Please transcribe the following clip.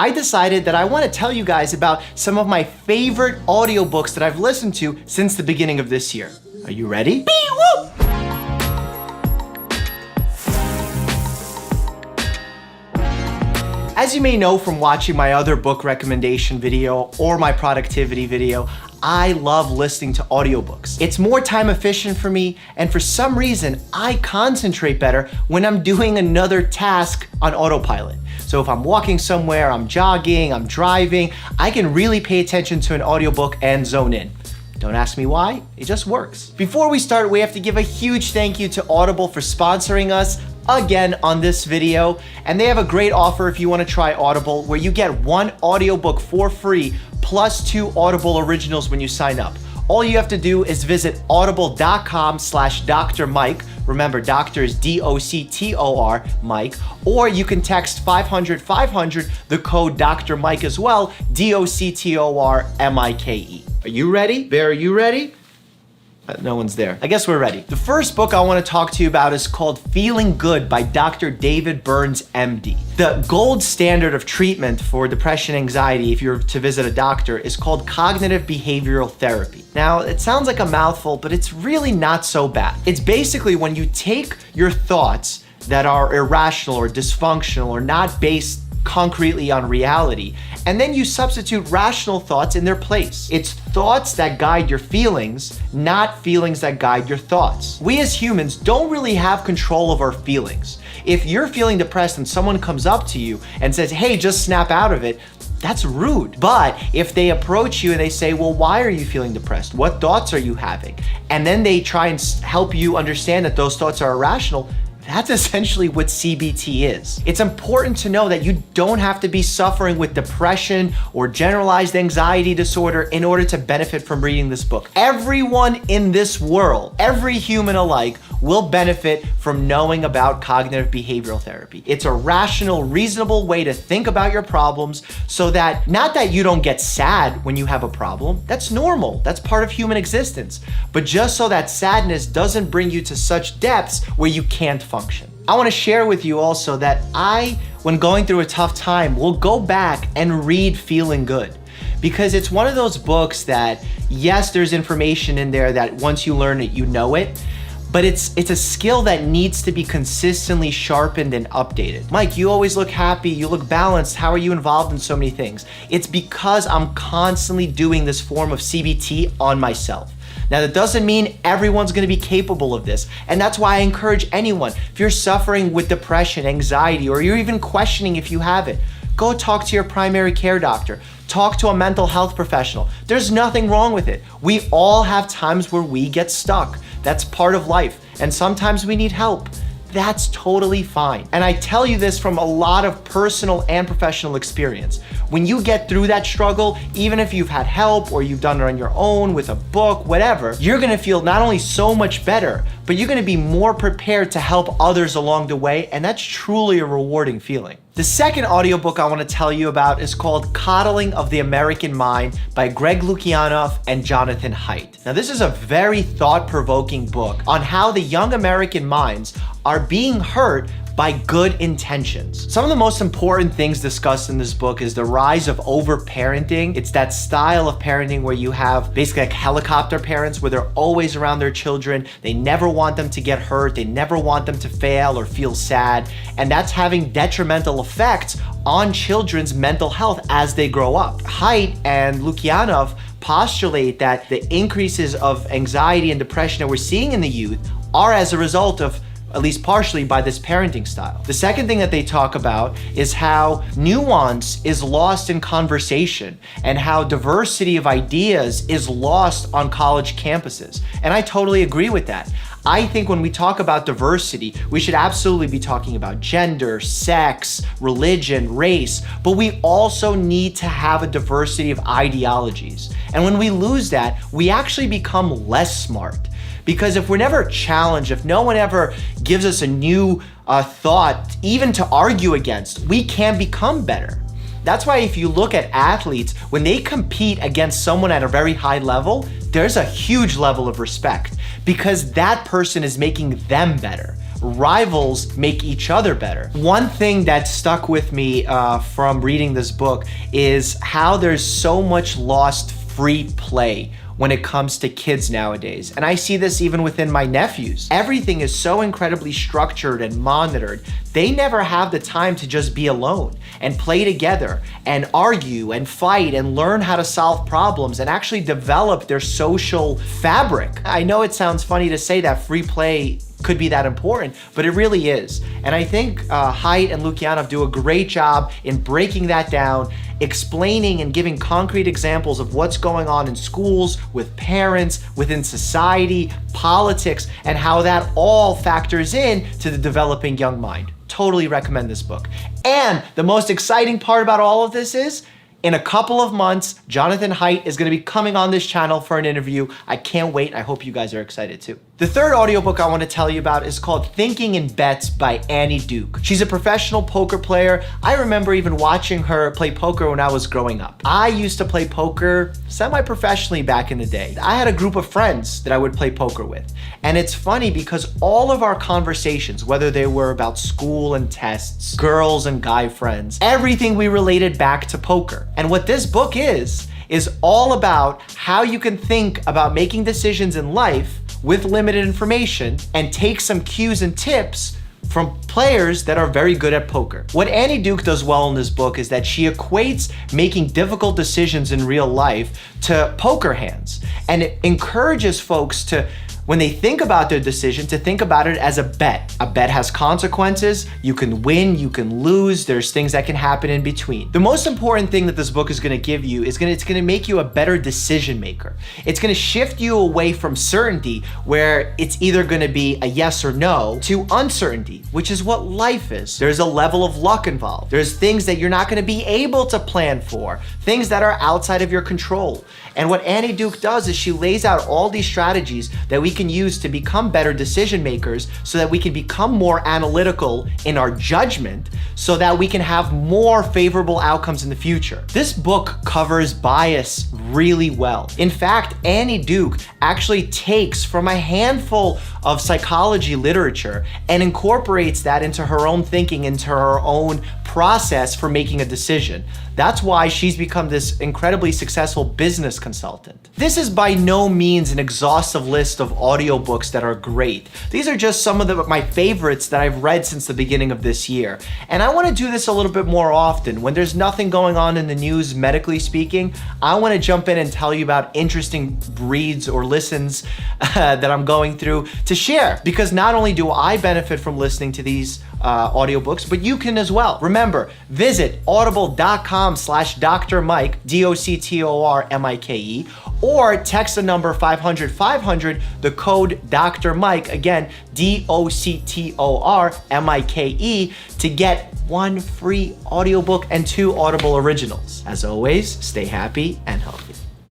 I decided that I want to tell you guys about some of my favorite audiobooks that I've listened to since the beginning of this year. Are you ready? Woo! As you may know from watching my other book recommendation video or my productivity video, I love listening to audiobooks. It's more time efficient for me, and for some reason, I concentrate better when I'm doing another task on autopilot. So if I'm walking somewhere, I'm jogging, I'm driving, I can really pay attention to an audiobook and zone in. Don't ask me why, it just works. Before we start, we have to give a huge thank you to Audible for sponsoring us again on this video. And they have a great offer if you want to try Audible, where you get one audiobook for free plus 2 Audible originals when you sign up. All you have to do is visit audible.com/Dr. Mike. Remember, doctor is D-O-C-T-O-R, Mike. Or you can text 500-500, the code Dr. Mike as well, D-O-C-T-O-R-M-I-K-E. Are you ready? Bear, are you ready? No one's there. I guess we're ready. The first book I want to talk to you about is called Feeling Good by Dr. David Burns, MD. The gold standard of treatment for depression and anxiety, if you're to visit a doctor, is called cognitive behavioral therapy. Now, it sounds like a mouthful, but it's really not so bad. It's basically when you take your thoughts that are irrational or dysfunctional or not based concretely on reality, and then you substitute rational thoughts in their place. It's thoughts that guide your feelings, not feelings that guide your thoughts. We as humans don't really have control of our feelings. If you're feeling depressed and someone comes up to you and says, hey, just snap out of it, that's rude. But if they approach you and they say, well, why are you feeling depressed? What thoughts are you having? And then they try and help you understand that those thoughts are irrational, that's essentially what CBT is. It's important to know that you don't have to be suffering with depression or generalized anxiety disorder in order to benefit from reading this book. Everyone in this world, every human alike, will benefit from knowing about cognitive behavioral therapy. It's a rational, reasonable way to think about your problems so that, not that you don't get sad when you have a problem, that's normal, that's part of human existence, but just so that sadness doesn't bring you to such depths where you can't function. I want to share with you also that when going through a tough time, will go back and read Feeling Good. Because it's one of those books that, yes, there's information in there that once you learn it, you know it, but it's a skill that needs to be consistently sharpened and updated. Mike, you always look happy, you look balanced, how are you involved in so many things? It's because I'm constantly doing this form of CBT on myself. Now, that doesn't mean everyone's gonna be capable of this, and that's why I encourage anyone, if you're suffering with depression, anxiety, or you're even questioning if you have it, go talk to your primary care doctor. Talk to a mental health professional. There's nothing wrong with it. We all have times where we get stuck. That's part of life. And sometimes we need help. That's totally fine. And I tell you this from a lot of personal and professional experience. When you get through that struggle, even if you've had help or you've done it on your own with a book, whatever, you're gonna feel not only so much better, but you're gonna be more prepared to help others along the way, and that's truly a rewarding feeling. The second audiobook I want to tell you about is called Coddling of the American Mind by Greg Lukianoff and Jonathan Haidt. Now, this is a very thought-provoking book on how the young American minds are being hurt by good intentions. Some of the most important things discussed in this book is the rise of overparenting. It's that style of parenting where you have basically like helicopter parents where they're always around their children. They never want them to get hurt. They never want them to fail or feel sad. And that's having detrimental effects on children's mental health as they grow up. Haidt and Lukianoff postulate that the increases of anxiety and depression that we're seeing in the youth are as a result of, at least partially, by this parenting style. The second thing that they talk about is how nuance is lost in conversation and how diversity of ideas is lost on college campuses. And I totally agree with that. I think when we talk about diversity, we should absolutely be talking about gender, sex, religion, race, but we also need to have a diversity of ideologies. And when we lose that, we actually become less smart. Because if we're never challenged, if no one ever gives us a new thought, even to argue against, we can become better. That's why if you look at athletes, when they compete against someone at a very high level, there's a huge level of respect because that person is making them better. rivals make each other better. One thing that stuck with me from reading this book is how there's so much lost free play when it comes to kids nowadays. And I see this even within my nephews. Everything is so incredibly structured and monitored. They never have the time to just be alone and play together and argue and fight and learn how to solve problems and actually develop their social fabric. I know it sounds funny to say that free play could be that important, but it really is. And I think Haidt and Lukyanov do a great job in breaking that down, explaining and giving concrete examples of what's going on in schools, with parents, within society, politics, and how that all factors in to the developing young mind. Totally recommend this book. And the most exciting part about all of this is, in a couple of months, Jonathan Haidt is gonna be coming on this channel for an interview. I can't wait. I hope you guys are excited too. The third audiobook I want to tell you about is called Thinking in Bets by Annie Duke. She's a professional poker player. I remember even watching her play poker when I was growing up. I used to play poker semi-professionally back in the day. I had a group of friends that I would play poker with. And it's funny because all of our conversations, whether they were about school and tests, girls and guy friends, everything we related back to poker. And what this book is all about how you can think about making decisions in life with limited information and take some cues and tips from players that are very good at poker. What Annie Duke does well in this book is that she equates making difficult decisions in real life to poker hands, and it encourages folks to, when they think about their decision, to think about it as a bet. A bet has consequences. You can win, you can lose. There's things that can happen in between. The most important thing that this book is gonna give you is it's gonna make you a better decision maker. It's gonna shift you away from certainty, where it's either gonna be a yes or no, to uncertainty, which is what life is. There's a level of luck involved. There's things that you're not gonna be able to plan for, things that are outside of your control. And what Annie Duke does is she lays out all these strategies that we can use to become better decision makers, so that we can become more analytical in our judgment, so that we can have more favorable outcomes in the future. This book covers bias really well. In fact, Annie Duke actually takes from a handful of psychology literature and incorporates that into her own thinking, into her own process for making a decision. That's why she's become this incredibly successful business consultant. This is by no means an exhaustive list of audiobooks that are great. These are just some of my favorites that I've read since the beginning of this year. And I want to do this a little bit more often. When there's nothing going on in the news, medically speaking, I want to jump in and tell you about interesting reads or listens that I'm going through to share. Because not only do I benefit from listening to these audiobooks, but you can as well. Remember, visit audible.com/Dr. Mike, DOCTORMIKE, or text the number 500-500, the code Dr. Mike, again, DOCTORMIKE, to get 1 free audiobook and 2 Audible originals. As always, stay happy and healthy.